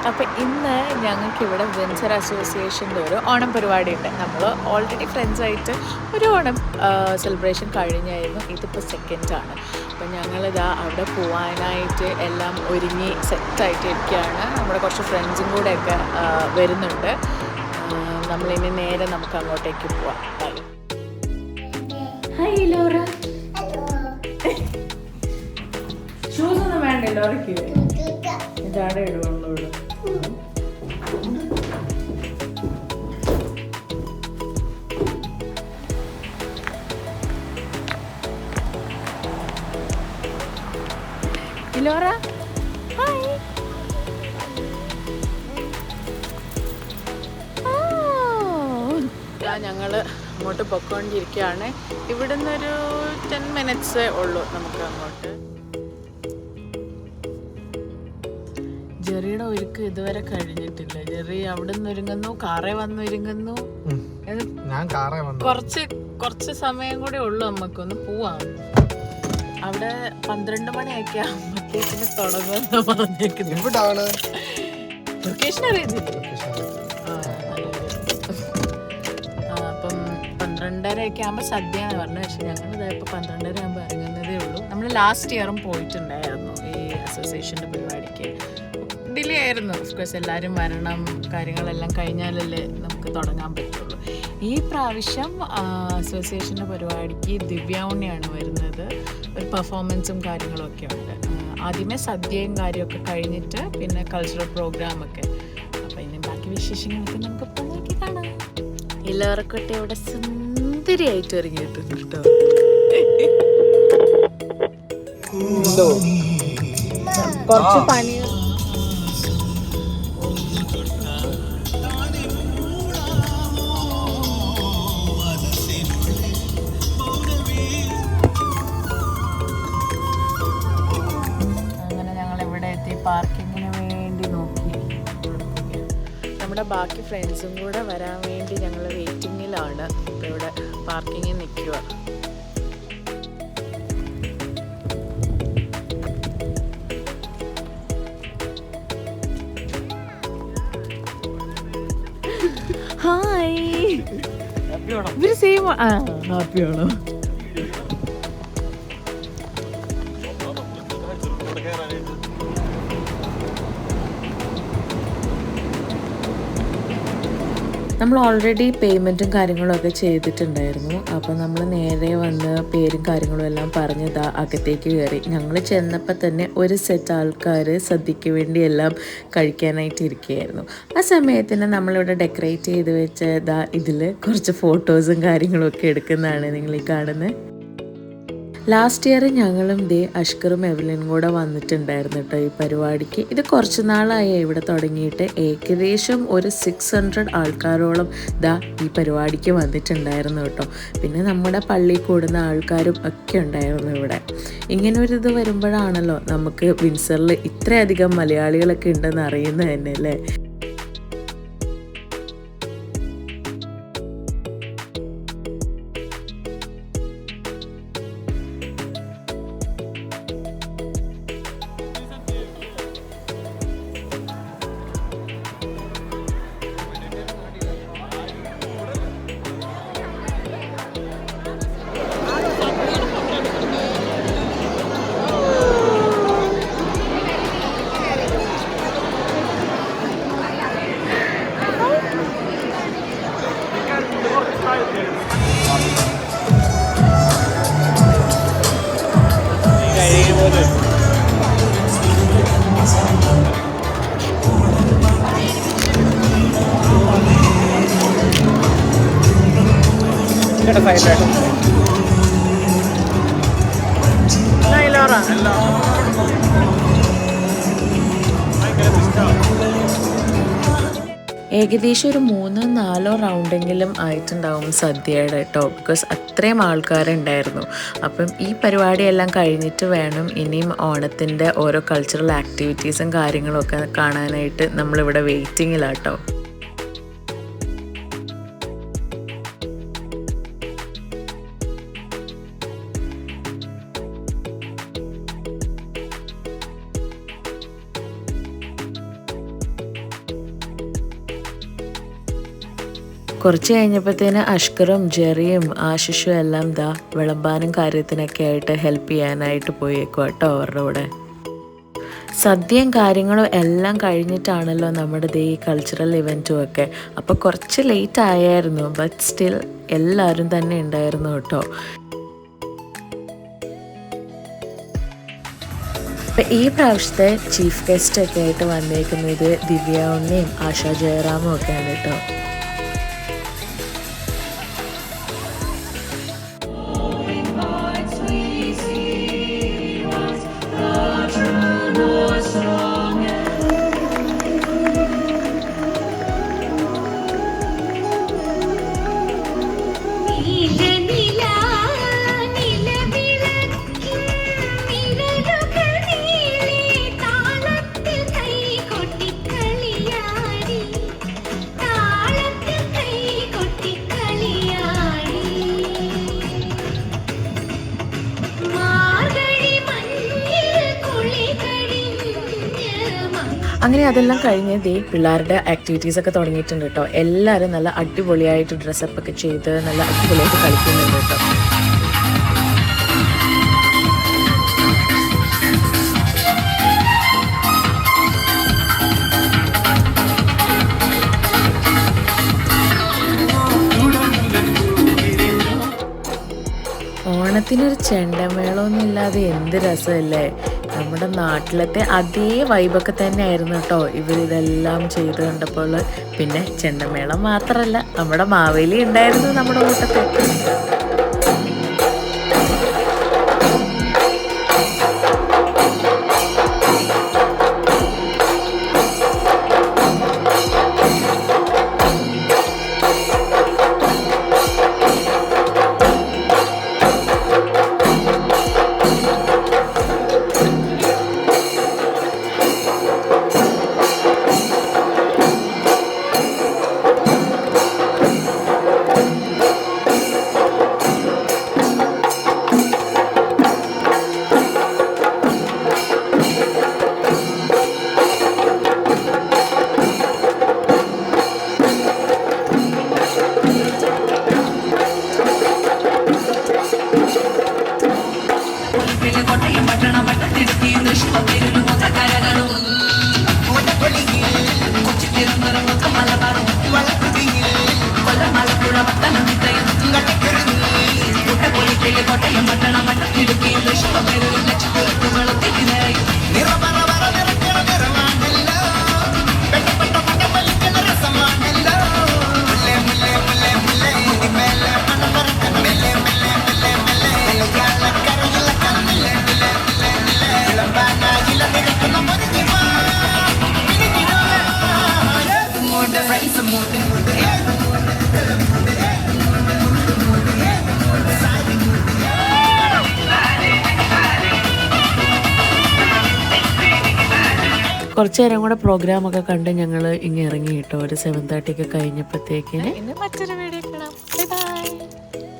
അപ്പോൾ ഇന്ന് ഞങ്ങൾക്കിവിടെ വെഞ്ചർ അസോസിയേഷൻ്റെ ഒരു ഓണം പരിപാടി ഉണ്ട്. നമ്മൾ ഓൾറെഡി ഫ്രണ്ട്സായിട്ട് ഒരു ഓണം സെലിബ്രേഷൻ കഴിഞ്ഞായിരുന്നു. ഇതിപ്പോൾ സെക്കൻഡാണ്. അപ്പോൾ ഞങ്ങളിതാ അവിടെ പോകാനായിട്ട് എല്ലാം ഒരുങ്ങി സെറ്റായിട്ട് ഇരിക്കുകയാണ്. നമ്മുടെ കുറച്ച് ഫ്രണ്ട്സും കൂടെയൊക്കെ വരുന്നുണ്ട്. നമ്മളിനി നേരെ നമുക്ക് അങ്ങോട്ടേക്ക് പോവാം. Hi Laura. ഷൂസ് ഒന്നും വേണ്ട ലോറയ്ക്ക്. ഇതാടെ ഇടുകൊള്ളൂ. Laura hi. ഞങ്ങൾ അങ്ങോട്ട് പൊയ്ക്കൊണ്ടിരിക്കുകയാണ്. ഇവിടുന്ന് ഒരു 10 മിനിറ്റ്സേ ഉള്ളൂ നമുക്ക് അങ്ങോട്ട്. ജെറിയുടെ ഒരുക്ക് ഇതുവരെ കഴിഞ്ഞിട്ടില്ല. ജെറി അവിടെ നിന്ന് ഒരുങ്ങുന്നു, കാറേ വന്നൊരുങ്ങുന്നു. കുറച്ച് സമയം കൂടെ ഉള്ളു നമുക്കൊന്ന് പോവാം. അവിടെ 12 മണിയൊക്കെ ആകുമ്പോഴത്തേക്കിന് തുടങ്ങുമെന്ന് പറഞ്ഞേക്കുന്നത്. ലൊക്കേഷൻ അറിയത്തില്ല. അപ്പം 12:30 ആകുമ്പോൾ സദ്യ എന്ന് പറഞ്ഞു. പക്ഷെ ഞങ്ങളിതായപ്പോൾ 12:30 ആകുമ്പോൾ ഇറങ്ങുന്നതേ ഉള്ളൂ. നമ്മൾ ലാസ്റ്റ് ഇയറും പോയിട്ടുണ്ടായിരുന്നു ഈ അസോസിയേഷൻ്റെ പരിപാടിക്ക്. ഡിലേ ആയിരുന്നു. ഓഫ്കോഴ്സ് എല്ലാവരും വരണം, കാര്യങ്ങളെല്ലാം കഴിഞ്ഞാലല്ലേ നമുക്ക് തുടങ്ങാൻ പറ്റുള്ളൂ. ഈ പ്രാവശ്യം അസോസിയേഷൻ്റെ പരിപാടിക്ക് ദിവ്യാവുണ്ണിയാണ് വരുന്നത്. ഒരു പെർഫോമൻസും കാര്യങ്ങളൊക്കെ ഉണ്ട്. ആദ്യമേ സദ്യയും കാര്യമൊക്കെ കഴിഞ്ഞിട്ട് പിന്നെ കൾച്ചറൽ പ്രോഗ്രാമൊക്കെ. അപ്പം ഇനി ബാക്കി വിശേഷങ്ങളൊക്കെ നമുക്ക് നോക്കി കാണാം. എല്ലാവർക്കൊട്ടെ ഇവിടെ സുന്ദരിയായിട്ട് ഇറങ്ങിയിട്ടുണ്ട് കേട്ടോ. കുറച്ച് പണി പാർക്കിങ്ങിന് വേണ്ടി നോക്കി. നമ്മുടെ ബാക്കി ഫ്രണ്ട്സും കൂടെ വരാൻ വേണ്ടി ഞങ്ങൾ വെയിറ്റിങ്ങിലാണ്. ഇപ്പോൾ ഇവിടെ പാർക്കിങ്ങിൽ നിൽക്കുക. ഹായ്. ഇവര് സെയിം. ഹാപ്പിയാണോ? നമ്മൾ ഓൾറെഡി പേയ്മെൻറ്റും കാര്യങ്ങളൊക്കെ ചെയ്തിട്ടുണ്ടായിരുന്നു. അപ്പോൾ നമ്മൾ നേരെ വന്ന് പേരും കാര്യങ്ങളും എല്ലാം പറഞ്ഞ് അകത്തേക്ക് കയറി. ഞങ്ങൾ ചെന്നപ്പോൾ തന്നെ ഒരു സെറ്റ് ആൾക്കാർ സദ്യക്ക് വേണ്ടി എല്ലാം കഴിക്കാനായിട്ട് ഇരിക്കുകയായിരുന്നു. ആ സമയത്തിന് നമ്മളിവിടെ ഡെക്കറേറ്റ് ചെയ്ത് വെച്ച ഇതിൽ കുറച്ച് ഫോട്ടോസും കാര്യങ്ങളും ഒക്കെ എടുക്കുന്നതാണ് നിങ്ങൾ ഈ കാണുന്നത്. ലാസ്റ്റ് ഇയർ ഞങ്ങളും അഷ്കറും എവലിനും കൂടെ വന്നിട്ടുണ്ടായിരുന്നു കേട്ടോ ഈ പരിപാടിക്ക്. ഇത് കുറച്ച് നാളായി ഇവിടെ തുടങ്ങിയിട്ട്. ഏകദേശം ഒരു 600 ആൾക്കാരോളം ഈ പരിപാടിക്ക് വന്നിട്ടുണ്ടായിരുന്നു കേട്ടോ. പിന്നെ നമ്മുടെ പള്ളിയിൽ കൂടുന്ന ആൾക്കാരും ഒക്കെ ഉണ്ടായിരുന്നു ഇവിടെ. ഇങ്ങനൊരിത് വരുമ്പോഴാണല്ലോ നമുക്ക് വിൻസറിൽ ഇത്രയധികം മലയാളികളൊക്കെ ഉണ്ടെന്ന് അറിയുന്നത് തന്നെ അല്ലേ. ഏകദേശം ഒരു 3-4 റൗണ്ടെങ്കിലും ആയിട്ടുണ്ടാവും സദ്യയുടെ കേട്ടോ. ബിക്കോസ് അത്രയും ആൾക്കാരുണ്ടായിരുന്നു. അപ്പം ഈ പരിപാടിയെല്ലാം കഴിഞ്ഞിട്ട് വേണം ഇനിയും ഓണത്തിൻ്റെ ഓരോ കൾച്ചറൽ ആക്ടിവിറ്റീസും കാര്യങ്ങളൊക്കെ കാണാനായിട്ട് നമ്മളിവിടെ വെയിറ്റിങ്ങിലാട്ടോ. കുറച്ച് കഴിഞ്ഞപ്പോഴത്തേന് അഷ്കറും ജെറിയും ആശിഷും എല്ലാം വിളമ്പാനും കാര്യത്തിനൊക്കെ ആയിട്ട് ഹെൽപ്പ് ചെയ്യാനായിട്ട് പോയേക്കും കേട്ടോ അവരുടെ കൂടെ. സദ്യയും കാര്യങ്ങളും എല്ലാം കഴിഞ്ഞിട്ടാണല്ലോ നമ്മുടെ ഈ കൾച്ചറൽ ഇവൻറ്റും ഒക്കെ. അപ്പോൾ കുറച്ച് ലേറ്റ് ആയായിരുന്നു, ബട്ട് സ്റ്റിൽ എല്ലാവരും തന്നെ ഉണ്ടായിരുന്നു കേട്ടോ. അപ്പം ഈ പ്രാവശ്യത്തെ ചീഫ് ഗസ്റ്റ് ഒക്കെ ആയിട്ട് വന്നേക്കുന്നത് ദിവ്യ ഉണ്ണിയും ആശാ ജയറാമും ഒക്കെയാണ് കേട്ടോ. അങ്ങനെ അതെല്ലാം കഴിഞ്ഞ് പിള്ളേരുടെ ആക്ടിവിറ്റീസൊക്കെ തുടങ്ങിയിട്ടുണ്ട് കേട്ടോ. എല്ലാവരും നല്ല അടിപൊളിയായിട്ട് ഡ്രസ്സപ്പൊക്കെ ചെയ്ത് നല്ല അടിപൊളിയായിട്ട് കളിക്കുന്നുണ്ട് കേട്ടോ. ഓണത്തിനൊരു ചെണ്ടമേളമൊന്നും ഇല്ലാതെ എന്ത് രസമല്ലേ. നമ്മുടെ നാട്ടിലത്തെ അതേ വൈബൊക്കെ തന്നെയായിരുന്നു കേട്ടോ ഇവരിതെല്ലാം ചെയ്ത് കണ്ടപ്പോൾ. പിന്നെ ചെണ്ടമേളം മാത്രമല്ല, നമ്മുടെ മാവേലി ഉണ്ടായിരുന്നു നമ്മുടെ കൂട്ടത്തിൽ. കുറച്ച് നേരം കൂടെ പ്രോഗ്രാമൊക്കെ കണ്ട് ഞങ്ങൾ ഇങ്ങനെ ഇറങ്ങി കേട്ടോ. ഒരു 7:30 കഴിഞ്ഞപ്പോഴത്തേക്കിന്. മറ്റൊരു വീഡിയോ കാണാം. Bye bye.